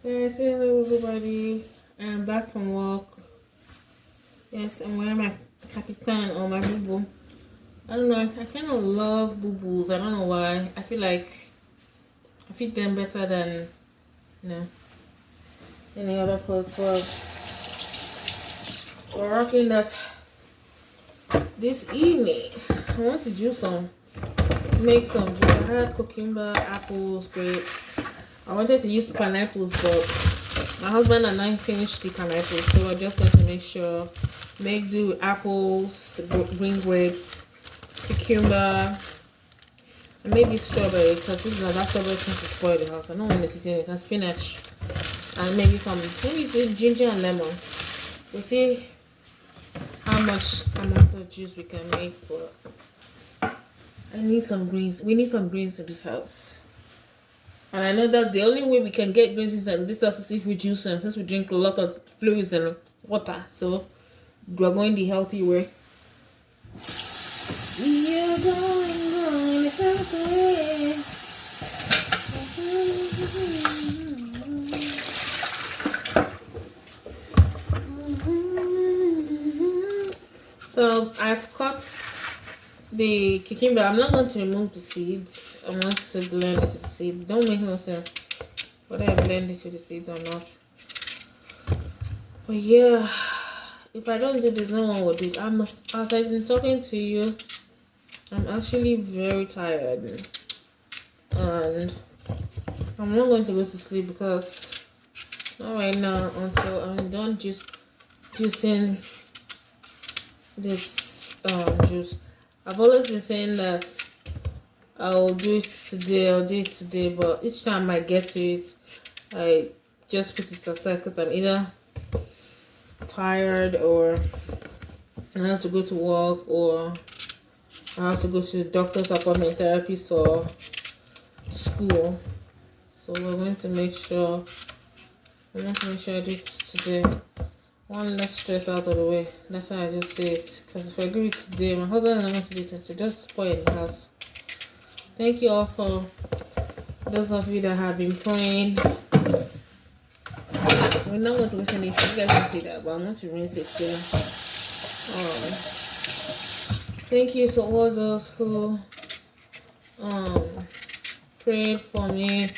Guys, hello everybody. I'm back from work. Yes, I'm wearing my capitan or my boo boo. I don't know, I kind of love boo boos. I don't know why. I feel like I fit them better than, you know, any other clothes. But we're rocking that this evening. I want to make some juice. I had cucumber, apples, grapes. I wanted to use pineapples, but my husband and I finished the pineapples, so we're just going to make do with apples, green grapes, cucumber, and maybe strawberry, because this is that strawberry tends to spoil the house. I don't want to sit in it, and spinach, and maybe ginger and lemon. We'll see how much amount of juice we can make, but I need some greens. We need some greens in this house. And I know that the only way we can get greens in this house is if we juice them, since we drink a lot of fluids and water. So we're going the healthy way. You're going the healthy way. So I've cut the cucumber. I'm not going to remove the seeds. I want to blend it with the seeds. Don't make no sense whether I blend it with the seeds or not. But yeah, if I don't do this, no one will do it. As I've been talking to you, I'm actually very tired, and I'm not going to go to sleep because not right now until I'm done juicing this juice. I've always been saying that I'll do it today, but each time I get to it, I just put it aside because I'm either tired, or I have to go to work, or I have to go to the doctor's appointment, therapist, or school. So we're going to make sure I do it today. One less stress out of the way. That's why I just say it. Because if I do it today, my husband is not going to do it today. Just spoil the house. Thank you all for those of you that have been praying. We're not going to waste anything. You guys can see that, but I'm going to rinse it still. Thank you to all those who prayed for me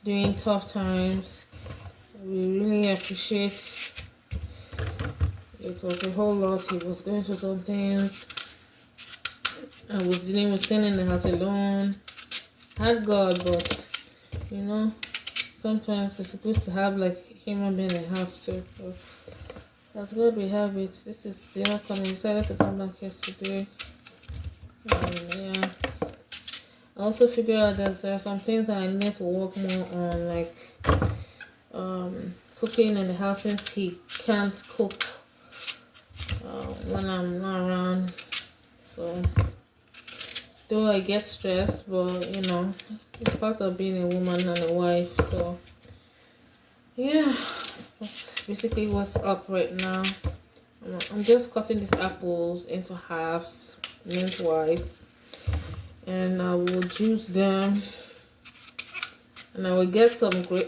during tough times. We really appreciate. It was a whole lot. He was going through some things. I was dealing with staying in the house alone. I had God, but you know, sometimes it's good to have like human being in the house too. So that's God we have it. This is the outcome. I decided to come back yesterday. Yeah. I also figured out that there are some things that I need to work more on, like cooking in the house, since he can't cook when I'm not around. So though I get stressed, but you know, it's part of being a woman and a wife. So yeah, that's basically what's up right now. I'm just cutting these apples into halves, lengthwise, and I will juice them, and I will get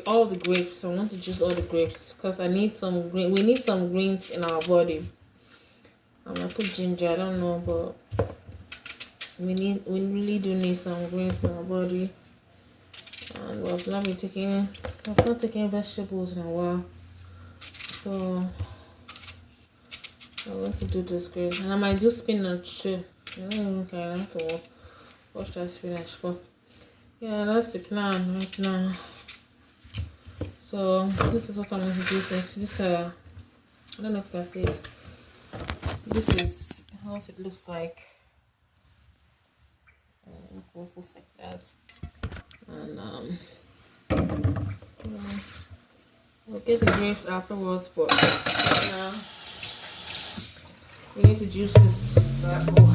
all the grapes. I want to juice all the grapes because I need some green. We need some greens in our body. I'm gonna put ginger. I don't know, but we really do need some greens in our body. And we've not taken vegetables in a while, so I'm going to do this greens, and I might do spinach too. I don't even care. I have to wash that spinach, but yeah, that's the plan right now. So this is what I'm going to do. Since this I don't know if you can see it. This is how it looks like. Waffles like that, and we'll get the grapes afterwards. But now we need to juice this bad boy.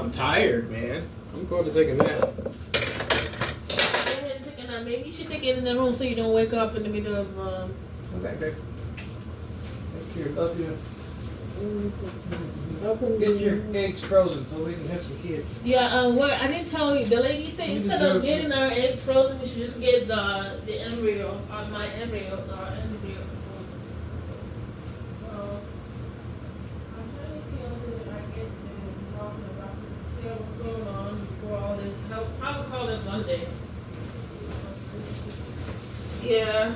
I'm tired, man. I'm going to take a nap. Go ahead and take a nap. Maybe you should take it in the room so you don't wake up in the middle of. Okay, babe. Thank you. Love you. Get your eggs frozen so we can have some kids. Yeah, what I didn't tell you. The lady said instead of getting our eggs frozen, we should just get the embryo, my embryo, our embryo. So I'm trying to feel so that I get talking about what's going on before all this. How would call this Monday? Yeah.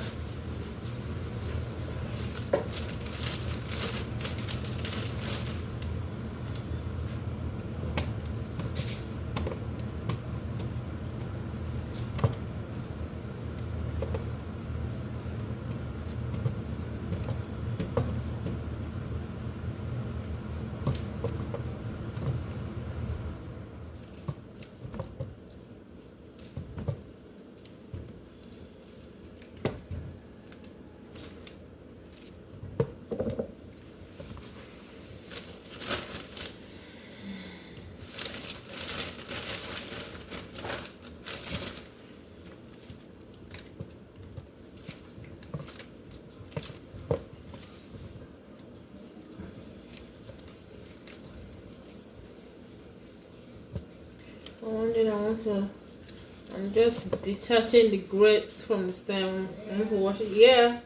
I'm just detaching the grapes from the stem. I need to wash it. Yeah.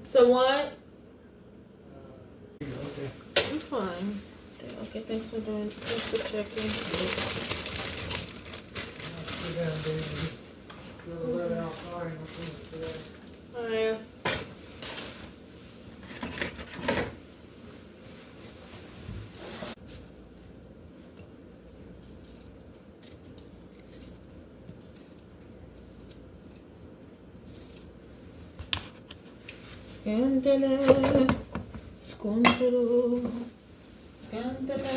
So what? I'm fine. Okay, thanks for doing. Thanks for checking. Alright. Scandala, scandalo, scandala,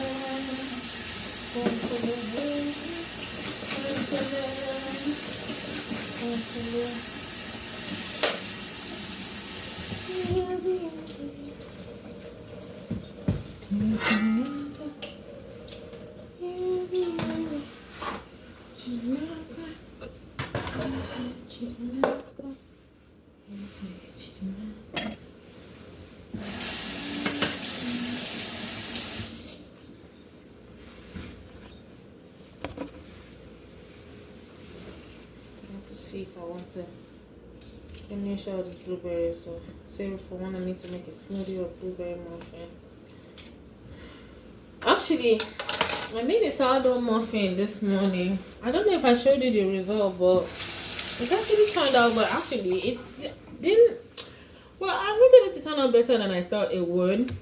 see if I want to finish all this blueberry, so save it for when I need to make a smoothie or blueberry muffin. Actually, I made a sourdough muffin this morning. I don't know if I showed you the result, but it actually turned out, but actually it didn't. Well, I wanted it to turn out better than I thought it would,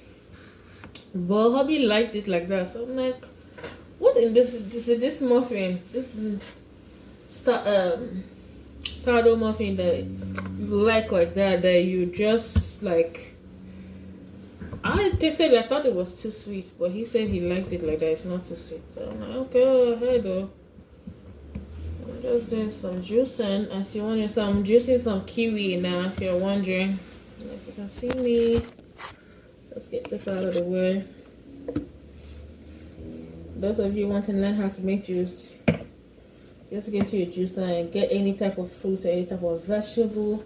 but hubby liked it like that. So I'm like, what in this muffin, this sourdough muffin that you like that you just like. I tasted it, I thought it was too sweet, but he said he liked it like that. It's not too sweet, so I'm like, okay, go ahead though. I'm just doing some juicing. As you wanted, so I'm juicing some kiwi now. If you're wondering, if you can see me, let's get this out of the way. Those of you want to learn how to make juice, just get to your juicer and get any type of fruit or any type of vegetable.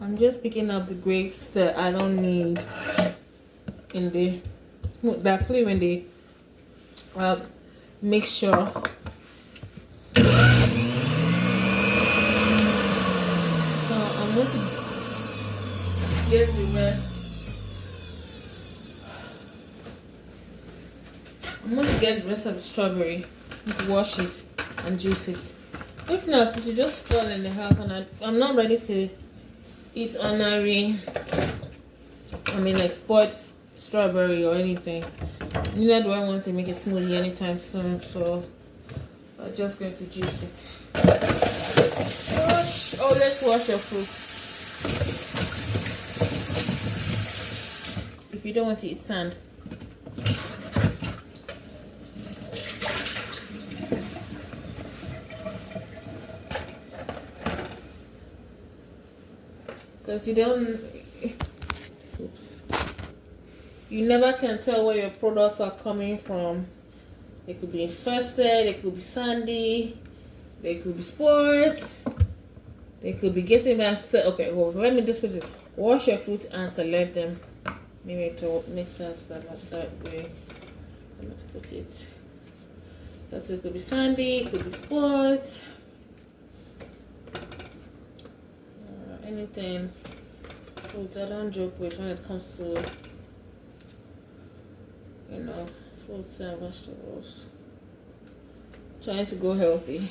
I'm just picking up the grapes that I don't need in the smooth that flavor in the mixture. So I'm going to get the rest. I'm going to get the rest of the strawberry, wash it and juice it. If not, it should just spoil in the house, and I'm not ready to eat ordinary, like spoiled strawberry or anything. Neither do I want to make a smoothie anytime soon, so I'm just going to juice it. Let's wash your fruit. If you don't want to eat sand. Because you never can tell where your products are coming from. They could be infested, they could be sandy, they could be spoiled, they could be getting back. Okay, well, let me just put it. Wash your fruit and select them. Maybe it will make sense that way. I'm going to put it. Because it could be sandy, it could be spoiled. Anything fruits I don't joke with when it comes to fruits and vegetables. Trying to go healthy.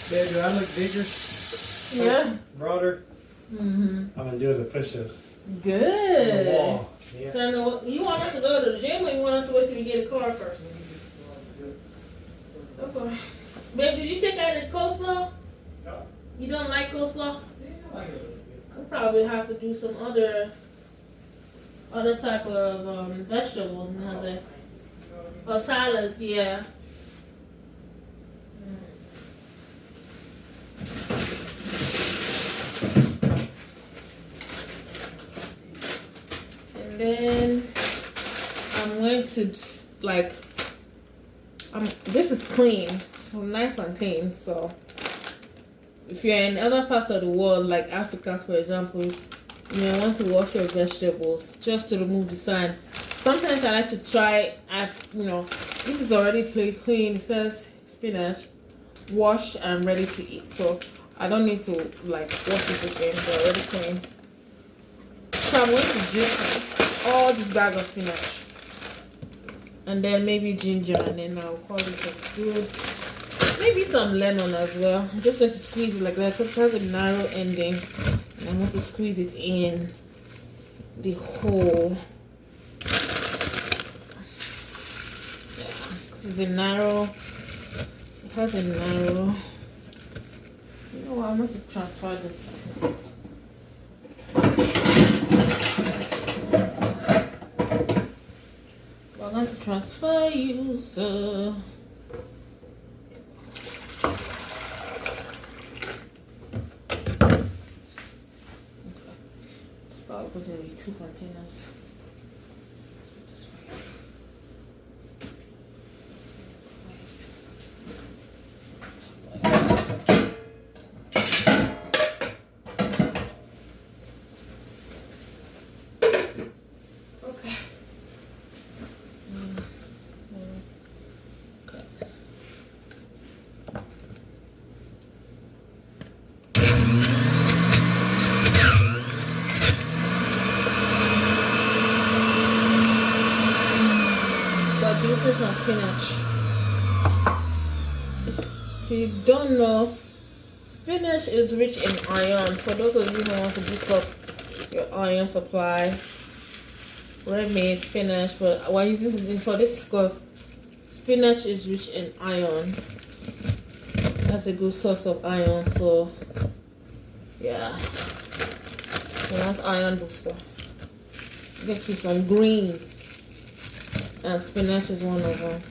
Babe, do I look bigger? Yeah. Broader? Mm-hmm. I've been doing the push-ups. Good. On the wall. Yeah. So you want us to go to the gym, or you want us to wait till we get a car first? Okay. Babe, did you take out the coleslaw? No. You don't like coleslaw? Yeah, I like it. We'll probably have to do some other type of vegetables and or salads, yeah. And then I'm going to this is clean, so nice and clean. So if you're in other parts of the world, like Africa, for example, you may want to wash your vegetables just to remove the sand. Sometimes I like to try, this is already clean. It says spinach, washed and ready to eat. So I don't need to wash it again. They're already clean. So I'm going to juice all this bag of spinach. And then maybe ginger, and then I'll call it a good. Maybe some lemon as well. I'm just going to squeeze it like that. It has a narrow ending. And I'm going to squeeze it in the hole. Because it's a narrow. It has a narrow. You know what? I'm going to transfer this. I'm going to transfer you, so. Going to be 2 containers. Okay. This is my spinach. If you don't know, spinach is rich in iron. For those of you who want to beef up your iron supply, red-made spinach. But why is this for this? Because spinach is rich in iron. That's That's a good source of iron. So yeah, so that's iron booster. Get you some greens, and spinach is one of them.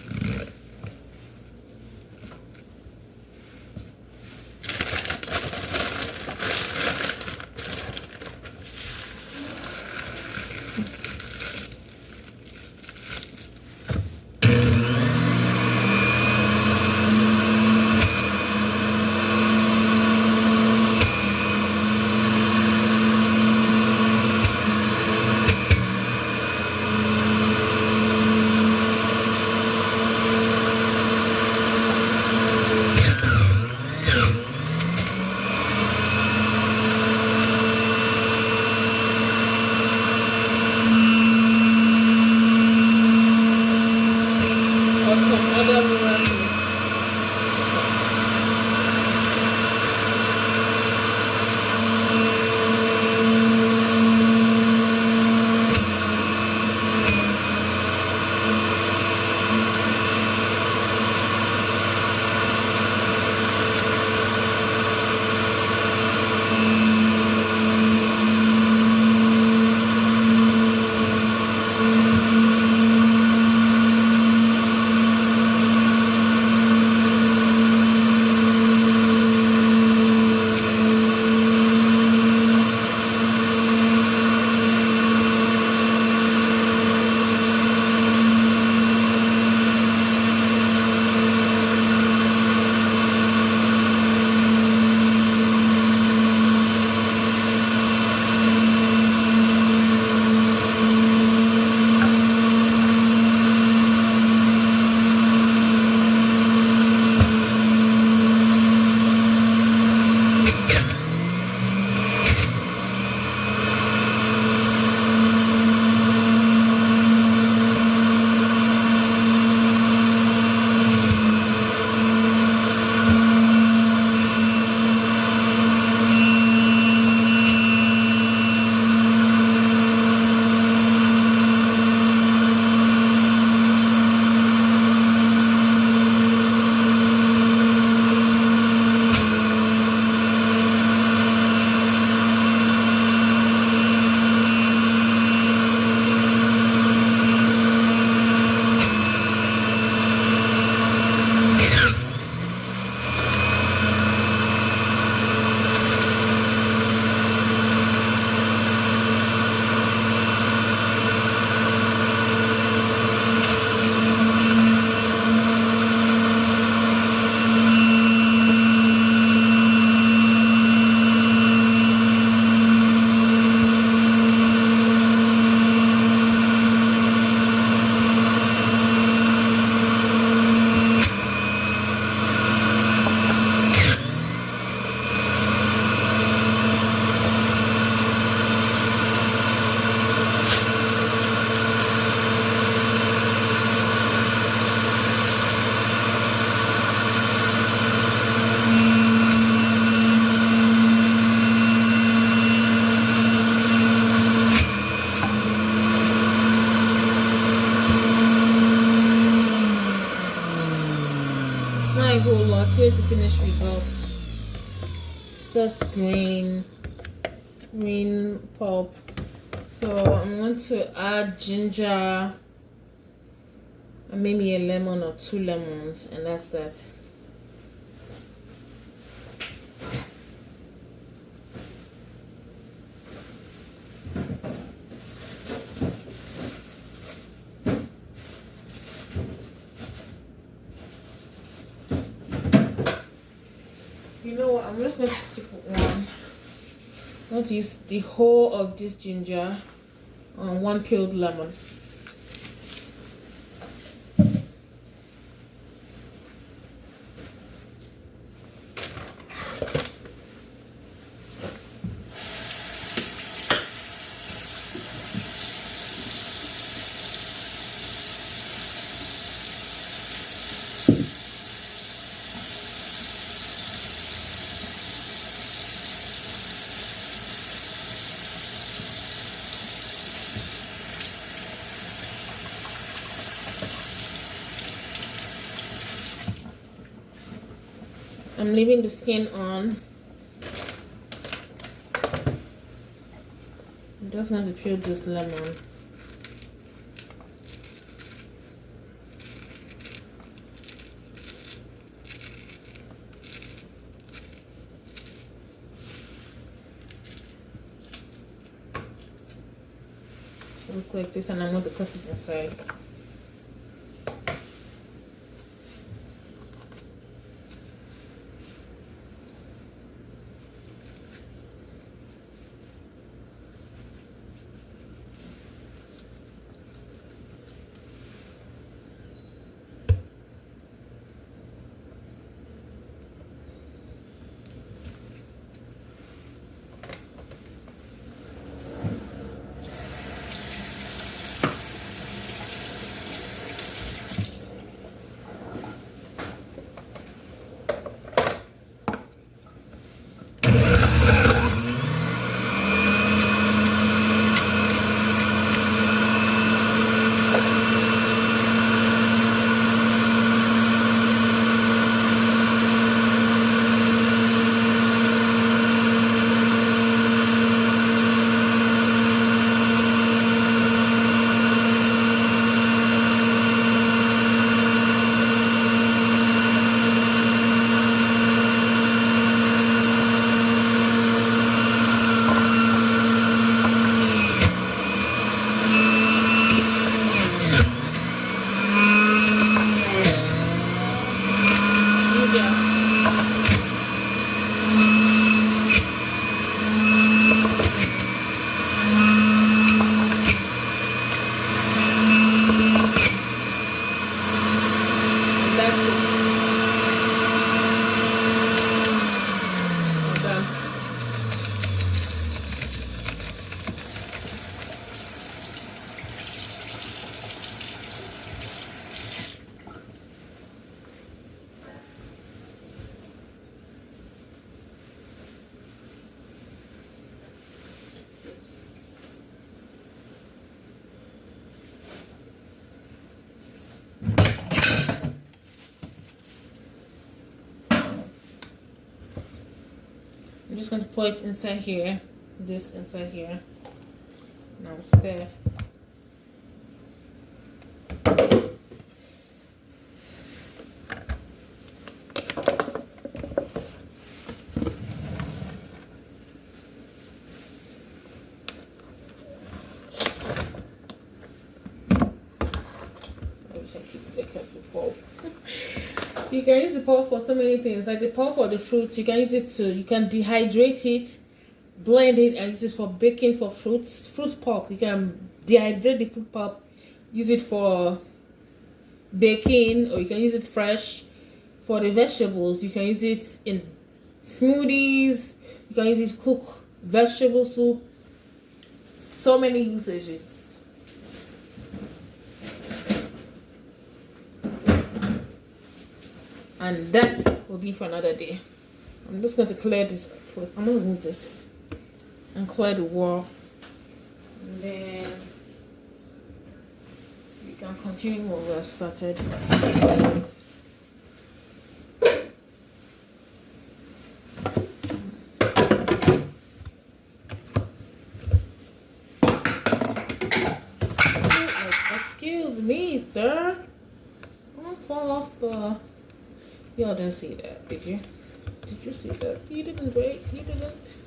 Not a whole lot. Here's the finished result. Just green pulp. So I'm going to add ginger and maybe a lemon or 2 lemons, and that's that. You know what, I'm just going to stick with one. I'm going to use the whole of this ginger on 1 peeled lemon. I'm leaving the skin on. I'm just going to peel this lemon. Look like this, and I'm going to cut it inside. I'm just going to pour it inside here, this inside here. Now stir. You can use the pulp for so many things, like the pulp or the fruits. You can use it to, you can dehydrate it, blend it, and use it for baking for fruits. Fruit pulp, you can dehydrate the fruit pulp, use it for baking, or you can use it fresh. For the vegetables, you can use it in smoothies, you can use it to cook vegetable soup. So many usages. And that will be for another day. I'm just going to clear this place. I'm going to move this and clear the wall. And then we can continue what we started. Excuse me, sir. Don't fall off the... Y'all didn't see that, did you? Did you see that? You didn't, right? You didn't?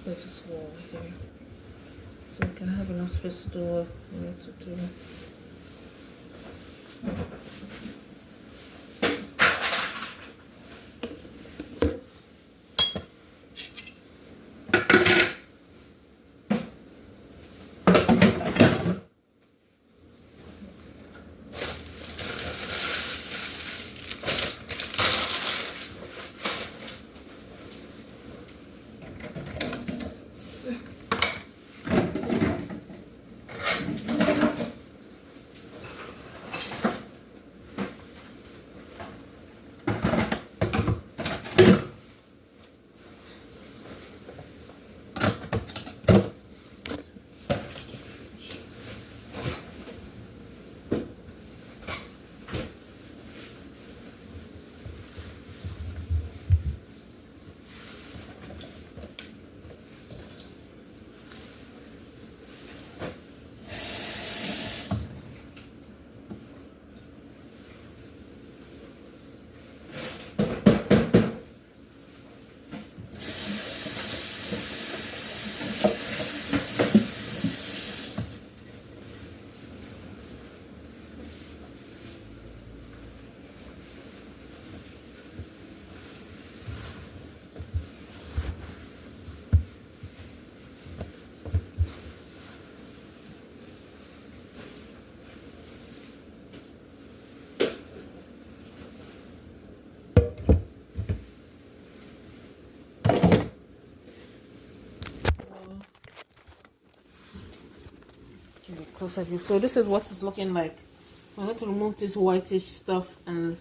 Close this wall here. so I can have enough space to do what I need to do. Closer view. So this is what it's looking like. I'm going to remove this whitish stuff, and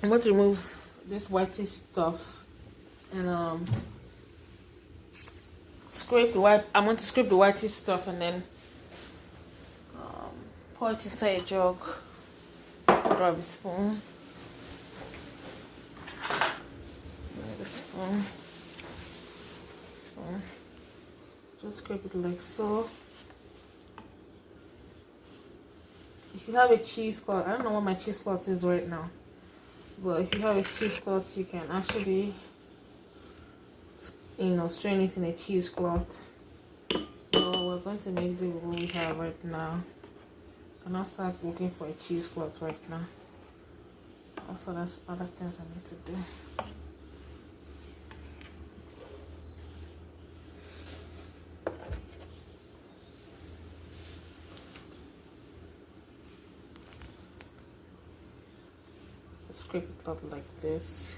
I'm going to remove this whitish stuff and scrape the white. I'm going to scrape the whitish stuff and then pour it inside a jug. Grab a spoon. Grab a spoon. Spoon. Just scrape it like so. If you have a cheesecloth, I don't know what my cheesecloth is right now, but if you have a cheesecloth, you can actually, strain it in a cheesecloth. So we're going to make do with what we have right now, and I'll start looking for a cheesecloth right now. Also, there's other things I need to do. Scrape it out like this.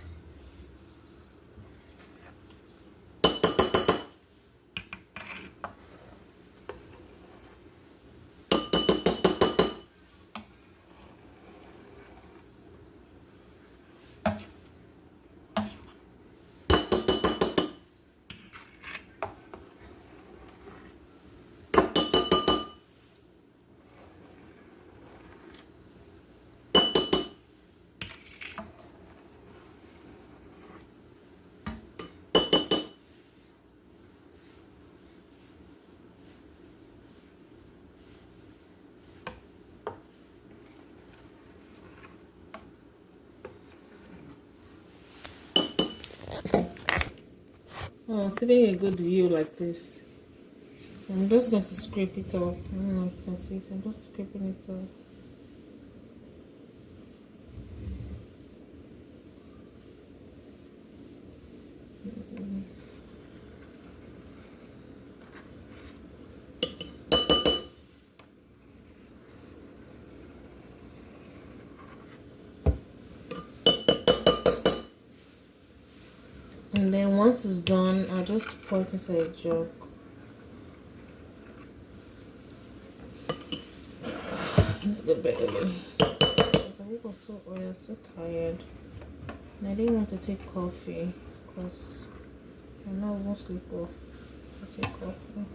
Oh, it's having a good view like this. So I'm just going to scrape it off. I don't know if you can see, so I'm just scraping it off. And then once it's done, I'll just pour it inside a jug. Let's go back again. Because I woke up so early, I'm so tired. And I didn't want to take coffee because I know I won't sleep well. I take coffee.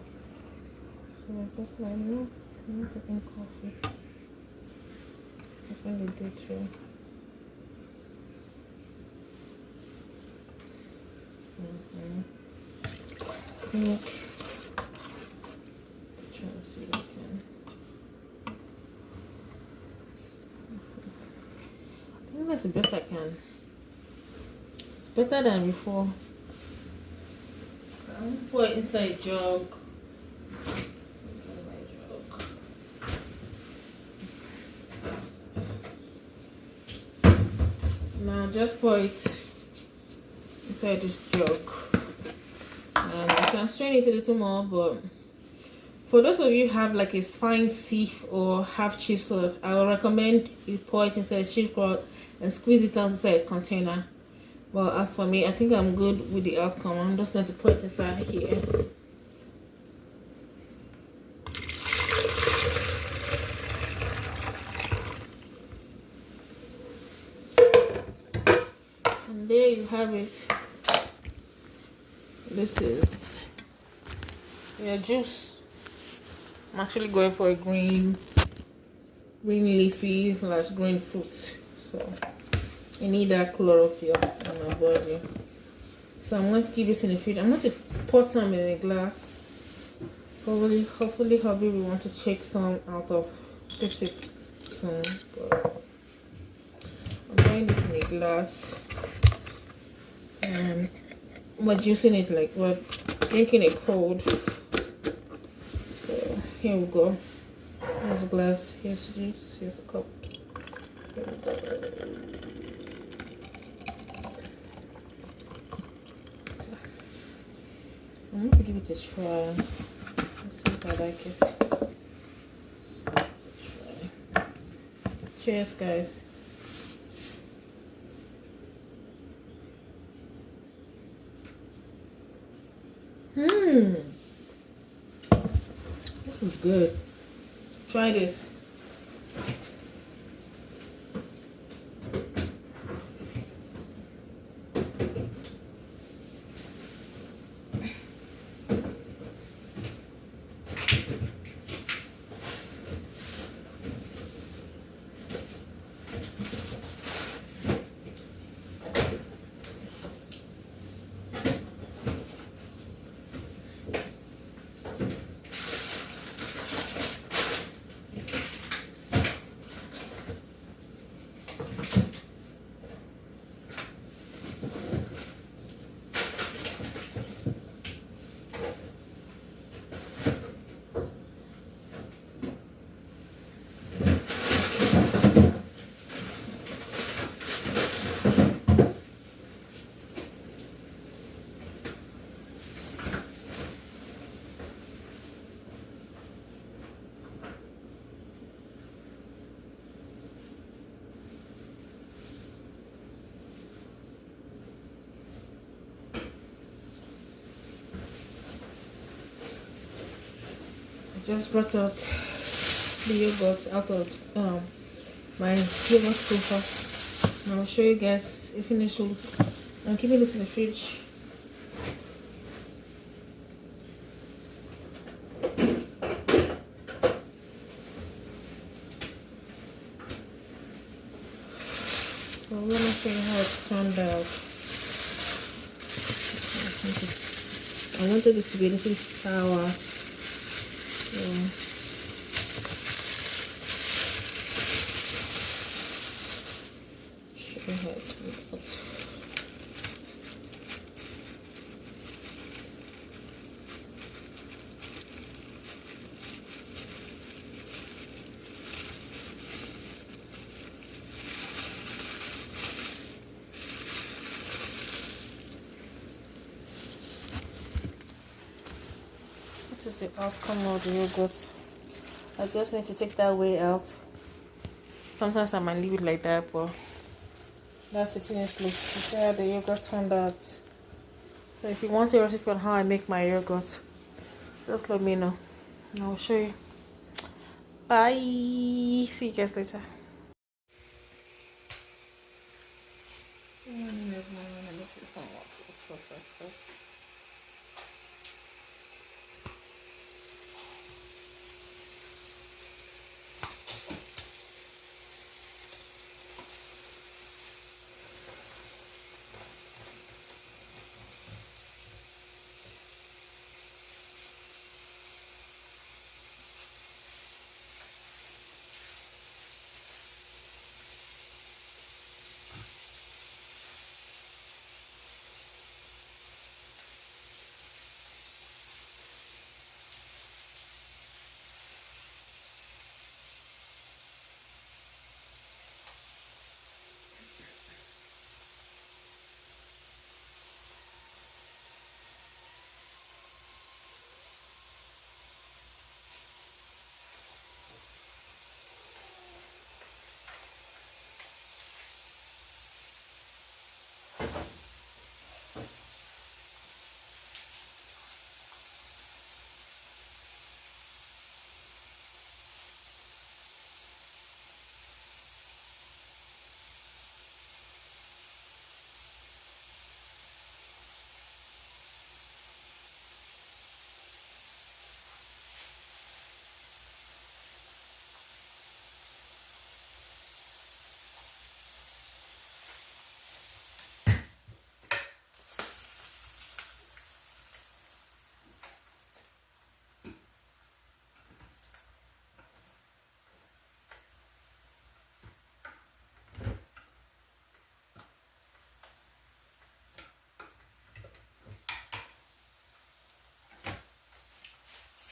So I just like, no, I'm not taking coffee. Taking the day through. Look. Try to see if I can. I think that's the best I can. It's better than before. I'm gonna pour it inside a jug. just pour it inside this jug, and you can strain it a little more. But for those of you who have like a fine sieve or have cheesecloth, I would recommend you pour it inside a cheesecloth and squeeze it out inside a container. But as for me, I think I'm good with the outcome. I'm just going to put it inside here. And there you have it. This is your juice. I'm actually going for a green leafy / green fruit. So I need that chlorophyll in my body. So I'm going to keep it in the fridge. I'm going to pour some in a glass. Hopefully hubby will want to take some out of this soon. But I'm putting this in a glass. And we're juicing it like we're drinking it cold. So here we go. Here's a glass, here's the juice, here's the cup. Here we go. I'm going to give it a try. Let's see if I like it. Let's try. Cheers, guys. This is good. Try this. Just brought out the yogurt out of my yogurt cooker. I'll show you guys a finished look. I'm keeping this in the fridge. So I'm gonna show you how it turned out. I wanted it to be a little sour. Yeah. Show you how it turned out. This is the outcome of the yogurt. I just need to take that way out. Sometimes I might leave it like that, but that's the finished look. You see how the yogurt turned out. So if you want a recipe on how I make my yogurt, just let me know and I'll show you. Bye. See you guys later. Good morning, everyone. I'm making some waffles for breakfast.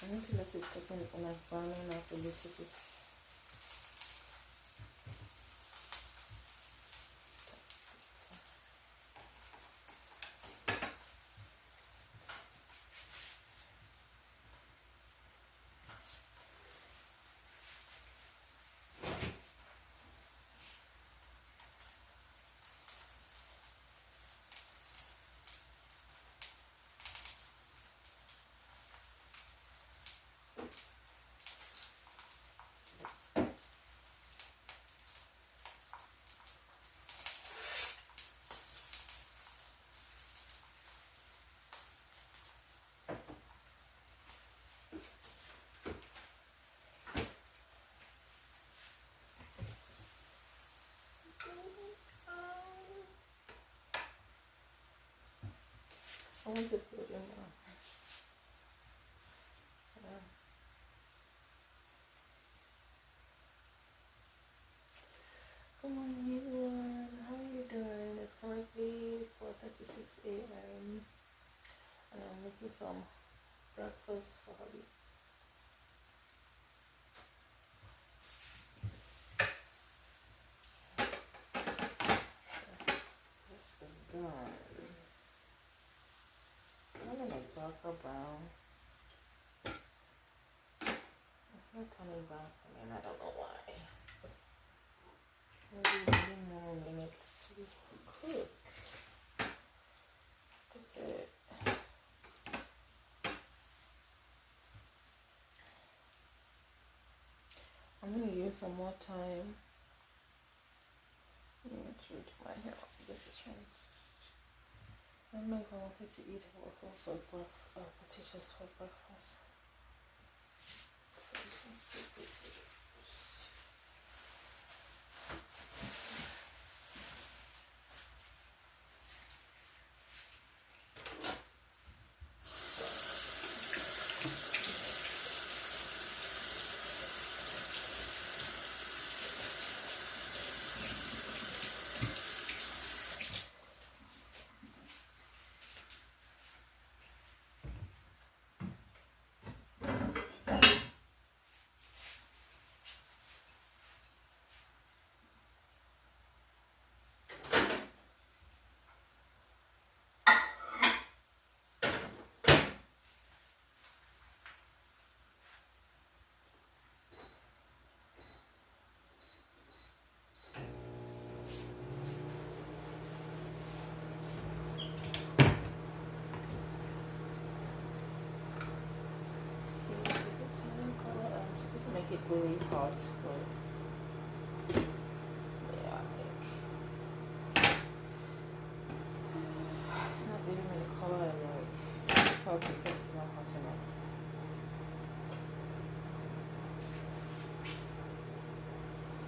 I need to let it thicken and browning up a little bit. I want it golden brown. Good morning everyone, how are you doing? It's currently 4:36 a.m. and I'm making some breakfast for hubby. This is done. I'm gonna make darker brown. It's not turning brown for me and I don't know why. Maybe a few more minutes to cook. That's it. I'm gonna use some more time. To do my hair. This is changed. I don't know if I wanted to eat waffles or potatoes for breakfast. So let's see potatoes. It really hot, but yeah, I think it's not giving me the color I like. Probably because it's not hot enough.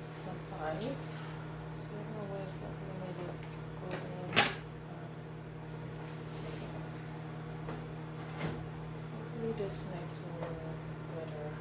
It's not 5. So I don't know why it's not gonna make it golden. Hopefully this next one will be better.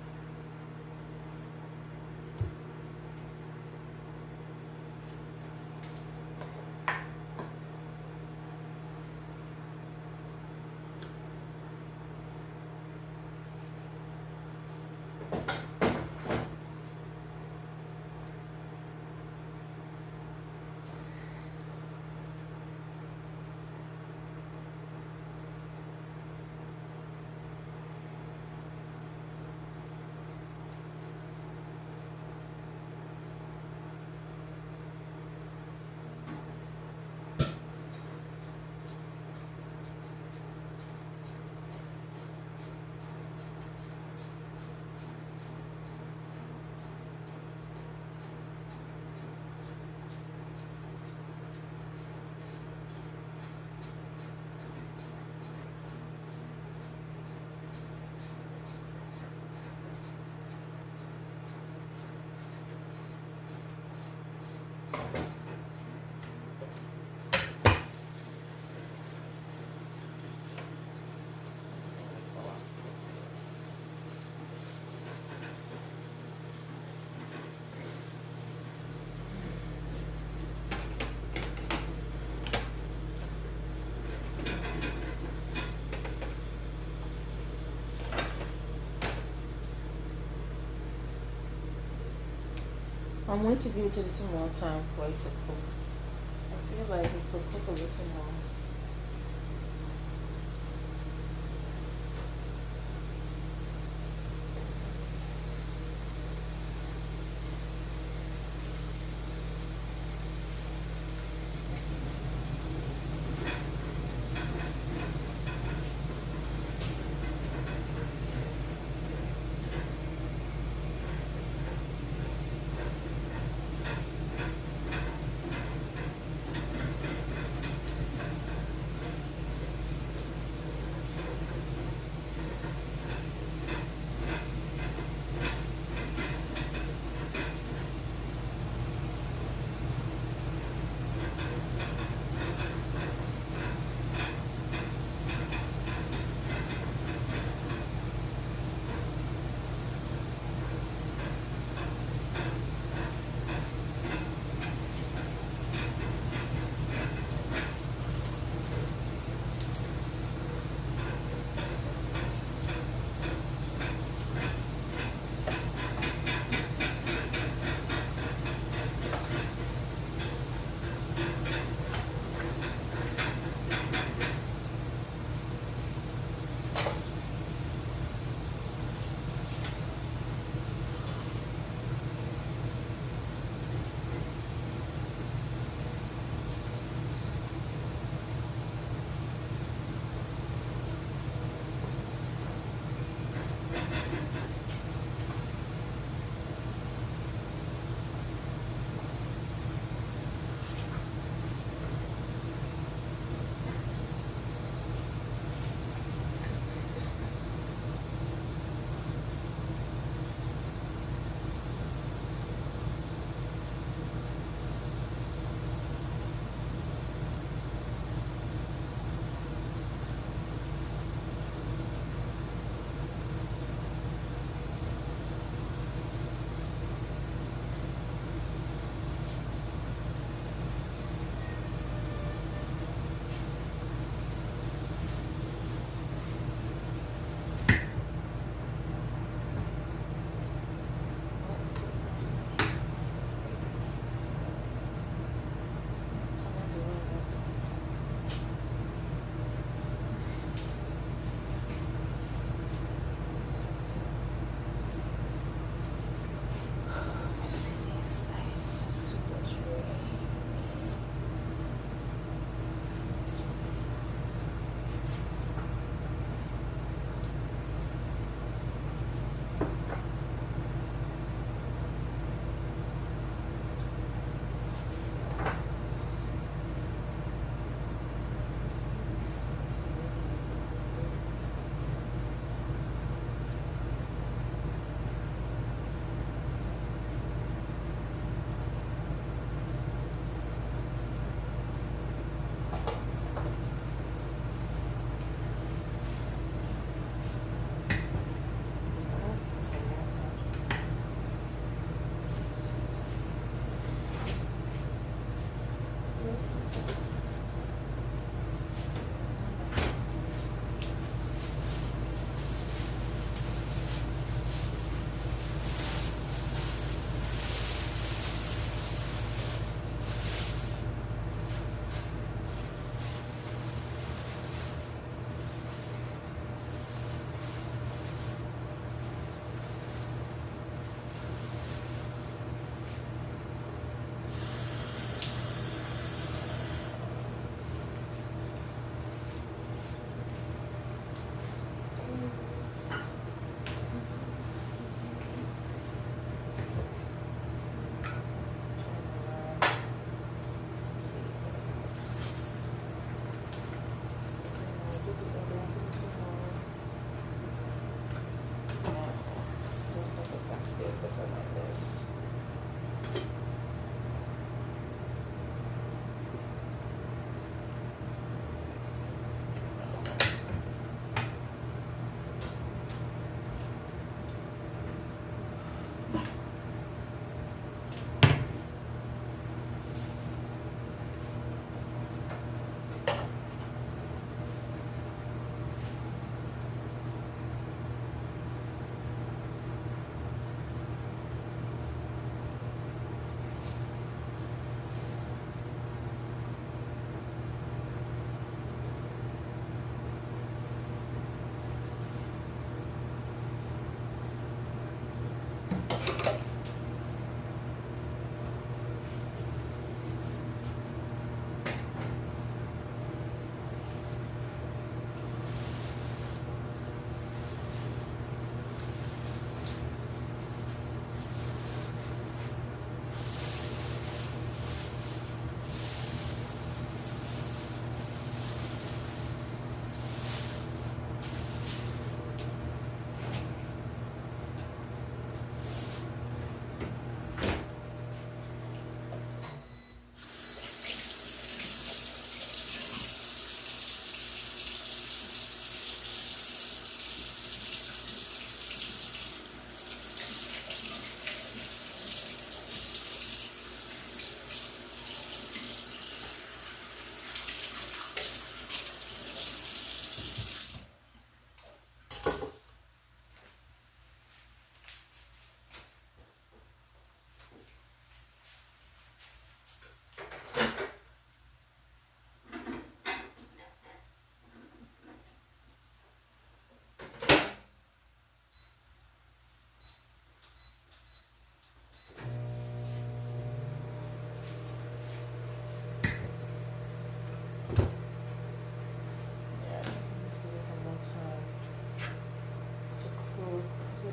I'm going to give it a little more time for it to cook. I feel like it could cook a little more.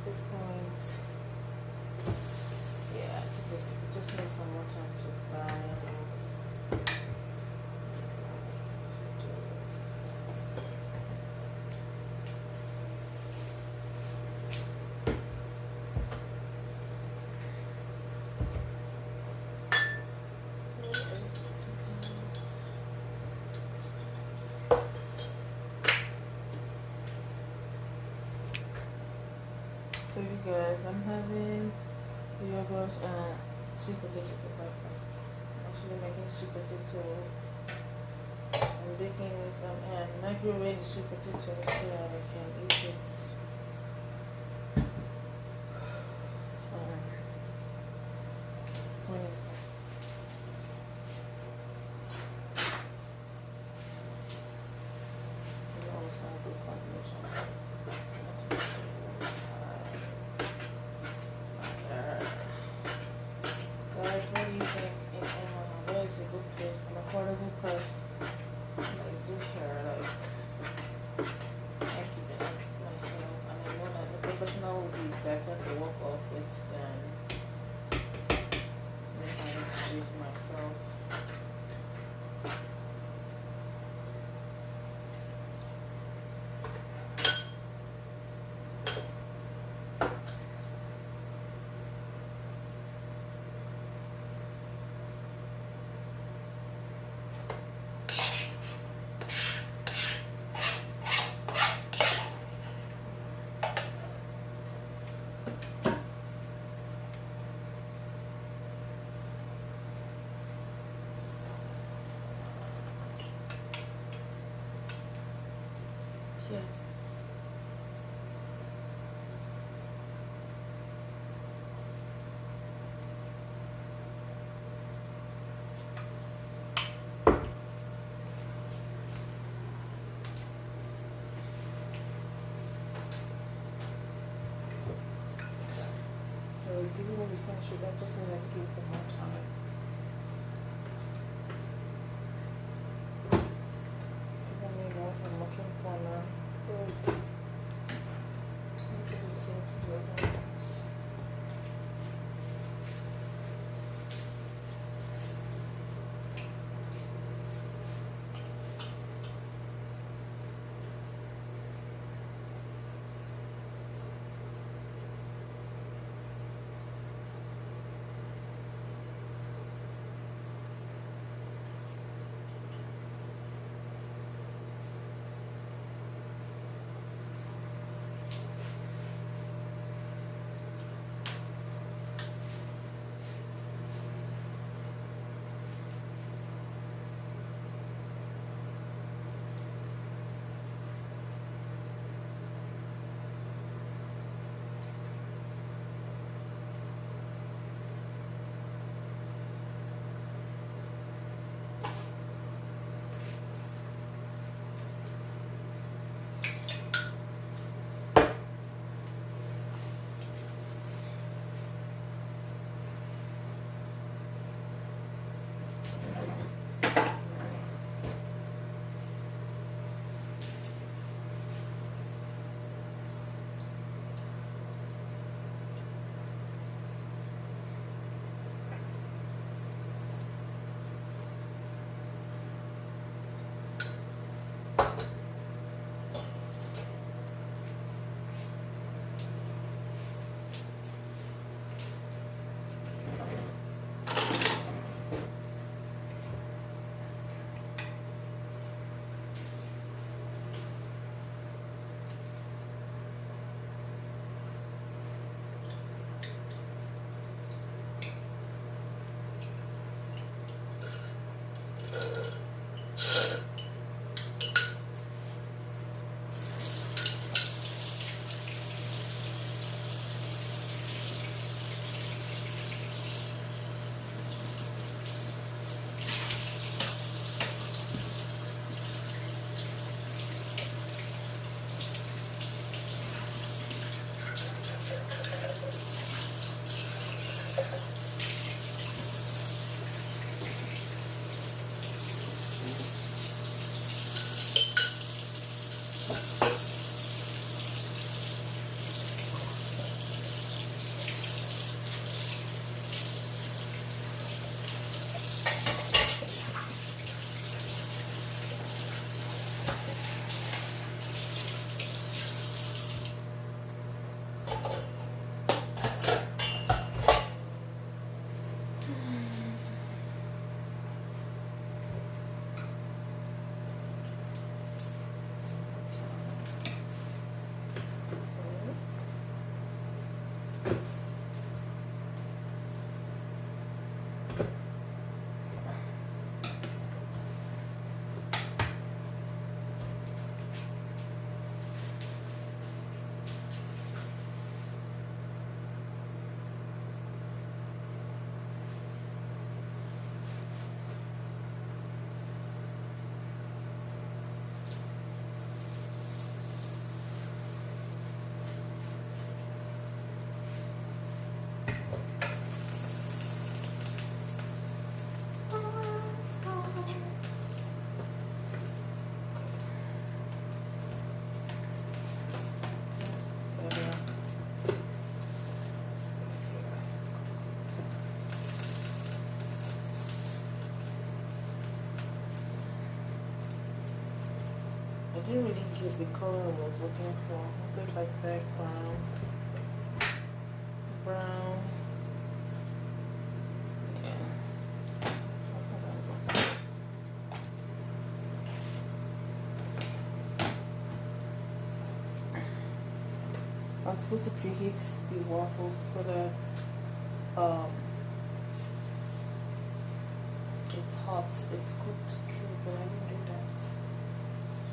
this point, yeah, it just needs some more time to fry. So you guys, I'm having yogurt and sweet potato for breakfast. I'm actually making sweet potato. I'm baking it and microwave the sweet potato so that I can eat it. When it's also a good combination. Guys, what do you think? Where is a good place, an affordable price? Like do hair, like I keep it like myself, and I know that the professional will be better to work off with than me having to do it myself. Yes. So it's giving me the french sugar, just need to give it some more time. Giving me what I'm looking for now. Good. Make it the same to the other ones. didn't really get the color I was looking for. I wanted like that brown. Brown. Yeah. Something like that. I'm supposed to preheat the waffles so that it's hot, it's cooked through, but I didn't do that.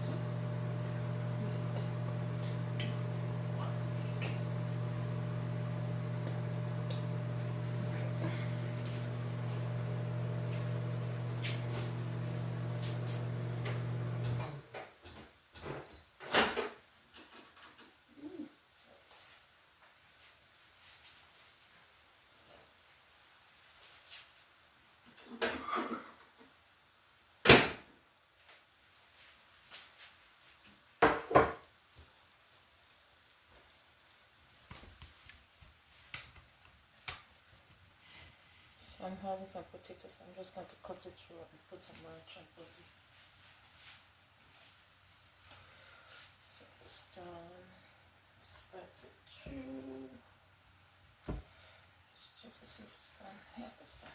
So we are going to do 1 week. So I'm having some potatoes. I'm just going to cut it through and put some ranch on top. So it's done. Slice it through. Let's check to see if it's done. Yeah, it's done.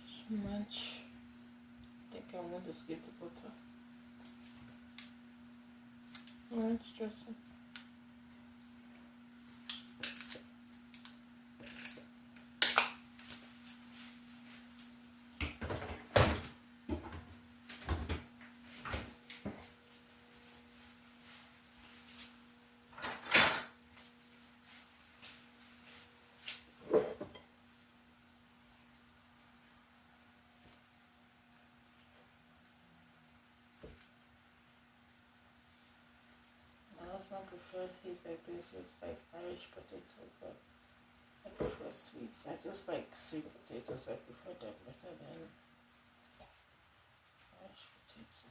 Just munch. I think I want to skip the butter. Ranch dressing. My husband prefers his like this with like Irish potato, but I prefer sweet. I just like sweet potatoes. I prefer them better than Irish potato.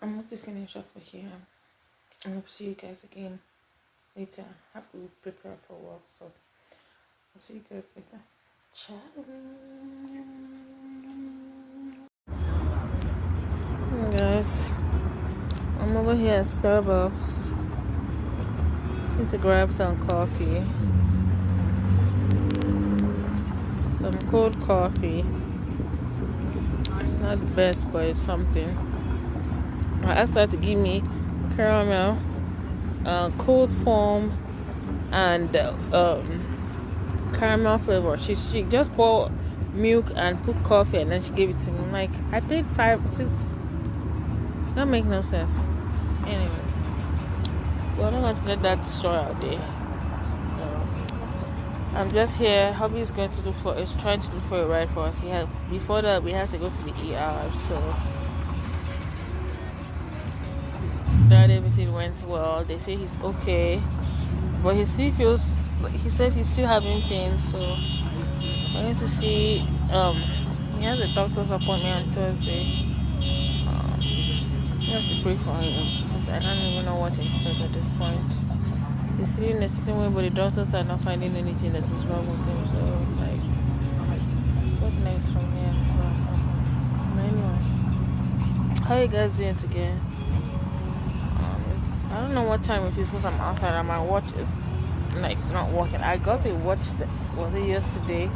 I'm going to finish off for here. And I'll see you guys again later. I have to prepare for work, so I'll see you guys later. Ciao. Hey guys, I'm over here at Starbucks. Need to grab some coffee. Some cold coffee. It's not the best, but it's something. I asked her to give me caramel, cold foam, and caramel flavor. She just poured milk and put coffee, and then she gave it to me. I'm like, I paid $5, $6. That makes no sense. Anyway, we're not going to let that destroy our day. So I'm just here. Hubby is going to is trying to look for a ride for us. Before that we had to go to the ER. So that everything went well. They say he's okay, but he still feels. He said he's still having pain. So I need to see. He has a doctor's appointment on Thursday. I have to pray for him because I don't even know what to expect at this point. He's feeling the same way, but the doctors are not finding anything that is wrong with him. So, like, what next from here? Anyway, how you guys doing today? I don't know what time it is because I'm outside and my watch is like not working. I got a watch was it yesterday,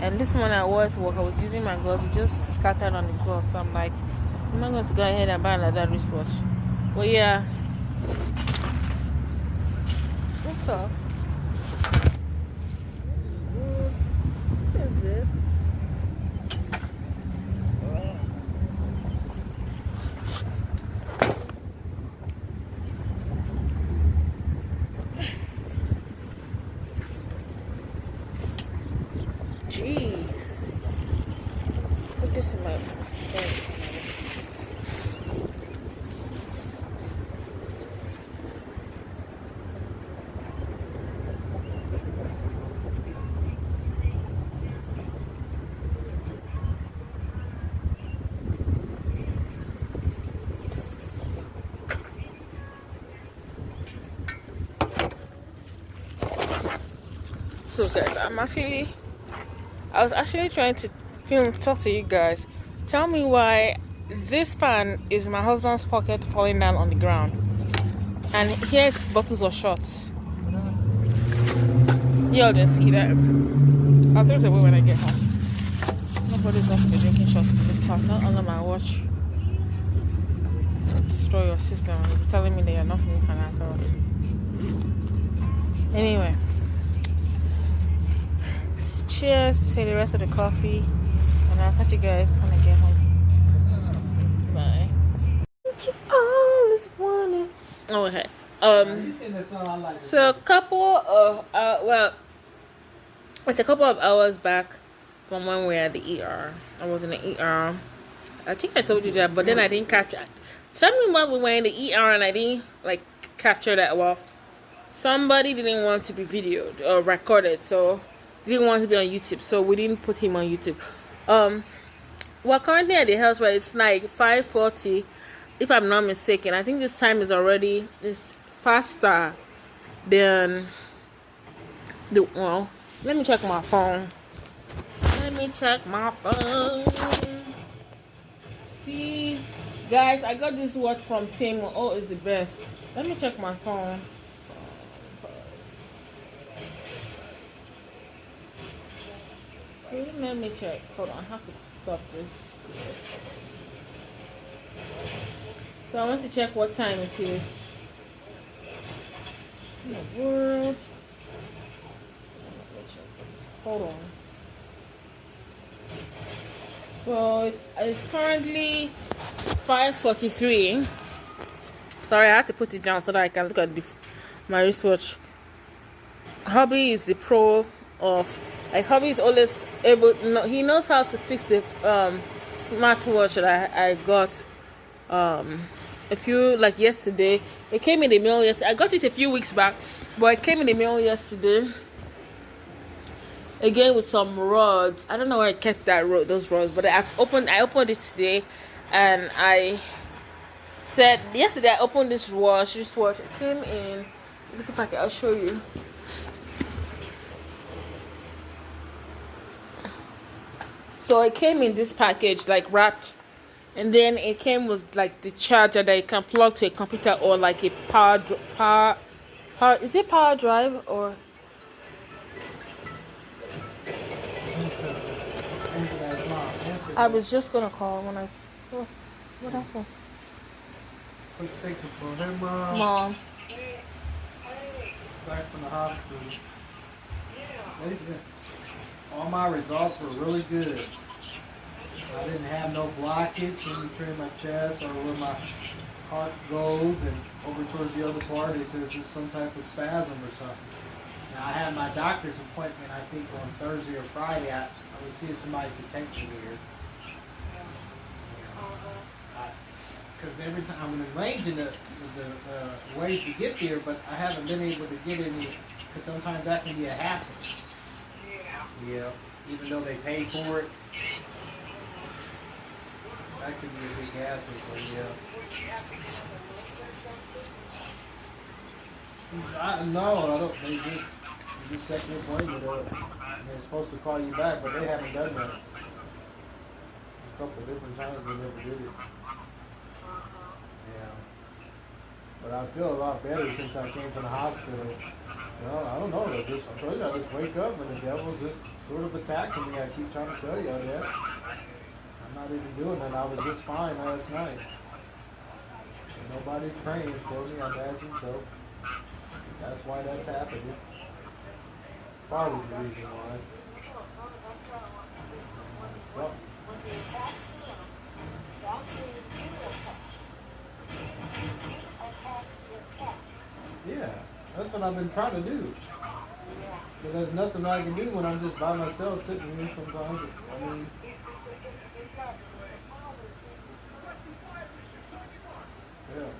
and this morning I was at work. I was using my gloves, it just scattered on the gloves. So I'm like, I'm not going to go ahead and buy another wristwatch. But yeah. What's up? What is this? Jeez. Put this in my bag. So guys, I was actually trying to talk to you guys. Tell me why this fan is in my husband's pocket falling down on the ground. And here's bottles of shots. Y'all didn't see that. I'll throw it away when I get home. Nobody's going to be drinking shots in this house, not under my watch. I'll destroy your system and you're telling me that you're not feeling financial. Anyway. Cheers to the rest of the coffee, and I'll catch you guys when I get home. Bye. You always wanted. Oh, okay. So a couple of it's a couple of hours back from when we were at the ER. I was in the ER. I think I told you that, but then I didn't capture. Tell me why we were in the ER and I didn't capture that. Well, somebody didn't want to be videoed or recorded, so. Didn't want to be on YouTube, so we didn't put him on YouTube. We're currently at the house where it's like 5:40, if I'm not mistaken. I think this time is already faster than let me check my phone. See, guys, I got this watch from Temu. Oh, it's the best. Let me check my phone. Let me check. Hold on, I have to stop this. So I want to check what time it is. In the world. Hold on. So it's currently 5:43. Sorry, I had to put it down so that I can look at my wristwatch. Hubby is the pro of. Hubby is always able. He knows how to fix the smartwatch that I got. Yesterday. It came in the mail yesterday. I got it a few weeks back, but it came in the mail yesterday. Again with some rods. I don't know where I kept those rods, but I opened it today, and I said yesterday I opened this watch. This watch it came in. Look if I'll show you. So it came in this package like wrapped, and then it came with like the charger that you can plug to a computer or like a power. Is it power drive or? I was just gonna call when I. What happened? Let's take the phone. Hey, Mom. Mom. Back from the hospital. Listen, all my results were really good. I didn't have no blockage in between my chest or where my heart goes and over towards the other part. They said it's just some type of spasm or something. Now, I had my doctor's appointment, I think, on Thursday or Friday. I would see if somebody could take me here. Because every time I'm arranging the ways to get there, but I haven't been able to get any, because sometimes that can be a hassle. Yeah, even though they pay for it, that could be a big hassle, so yeah. No, I don't, they just set an appointment up. They're supposed to call you back, but they haven't done that. A couple of different times they never did it. Yeah. But I feel a lot better since I came from the hospital. Well, I don't know. I told you, I just wake up and the devil's just sort of attacking me. I keep trying to tell y'all that. I'm not even doing that. I was just fine last night. And nobody's praying for me, I imagine, so that's why that's happening. Probably the reason why. Something. Yeah, that's what I've been trying to do. But there's nothing I can do when I'm just by myself sitting here sometimes. I mean, yeah.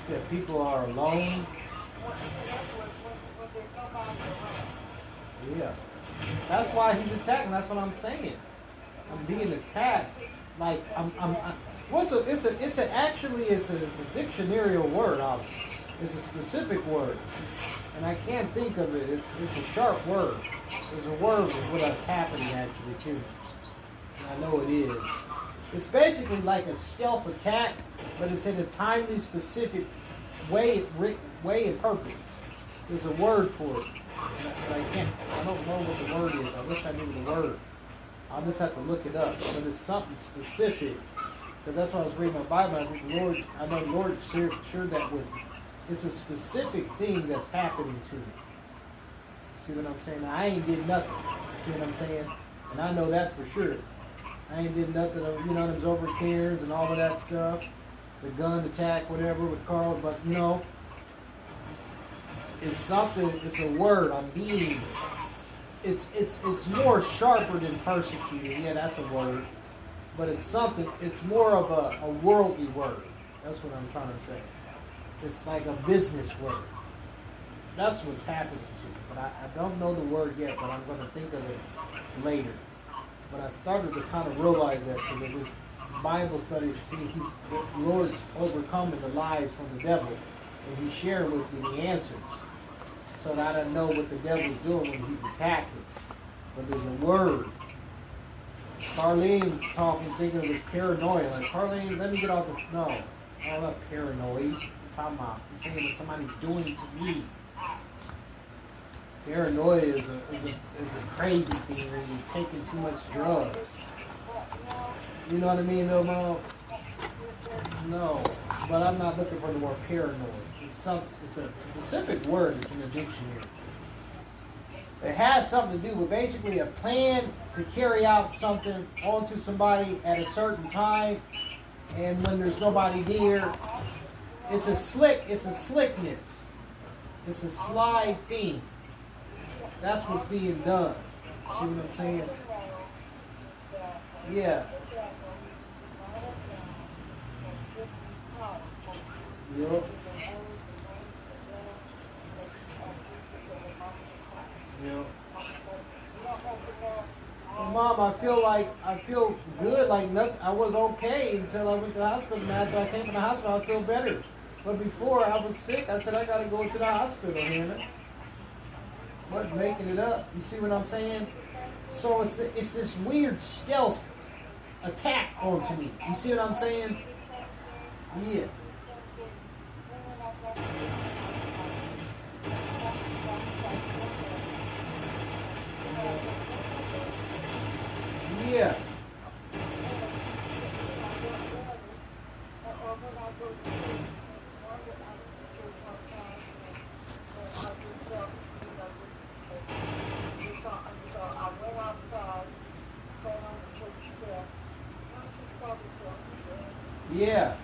Said people are alone. Yeah, that's why he's attacking. That's what I'm saying. I'm being attacked. Like it's a dictionary word. Obviously, it's a specific word, and I can't think of it. It's a sharp word. There's a word with what's happening actually too. And I know it is. It's basically like a stealth attack, but it's in a timely, specific way and purpose. There's a word for it. But I don't know what the word is. I wish I knew the word. I'll just have to look it up. But it's something specific. Because that's why I was reading my Bible. I know the Lord shared that with me. It's a specific thing that's happening to me. See what I'm saying? Now, I ain't did nothing. See what I'm saying? And I know that for sure. I ain't did nothing, them overcares and all of that stuff. The gun attack, whatever, with Carl, but, it's something, it's a word, I'm being, it's more sharper than persecuted, yeah, that's a word, but it's something, it's more of a worldly word, that's what I'm trying to say. It's like a business word. That's what's happening to me, but I don't know the word yet, but I'm going to think of it later. But I started to kind of realize that because of this Bible study, see, the Lord's overcoming the lies from the devil, and He's sharing with me the answers, so that I know what the devil's doing when he's attacking. But there's a word. Carlene talking, thinking of this paranoia. Like, Carlene, let me get off the... No, I'm not paranoid. I'm talking about, I'm saying what somebody's doing to me. Paranoia is a crazy thing when you're taking too much drugs. You know what I mean, though, Mom? No, but I'm not looking for the word paranoid. It's a specific word. It's in the dictionary. It has something to do with basically a plan to carry out something onto somebody at a certain time, and when there's nobody there, it's a slickness. It's a sly thing. That's what's being done. See what I'm saying? Yeah. Yep. Yep. Well, Mom, I feel good. Like nothing. I was okay until I went to the hospital. And after I came from the hospital, I feel better. But before I was sick, I said I gotta go to the hospital, Hannah. Wasn't making it up. You see what I'm saying? So it's this weird stealth attack onto me. You see what I'm saying? Yeah. Yeah. Yeah.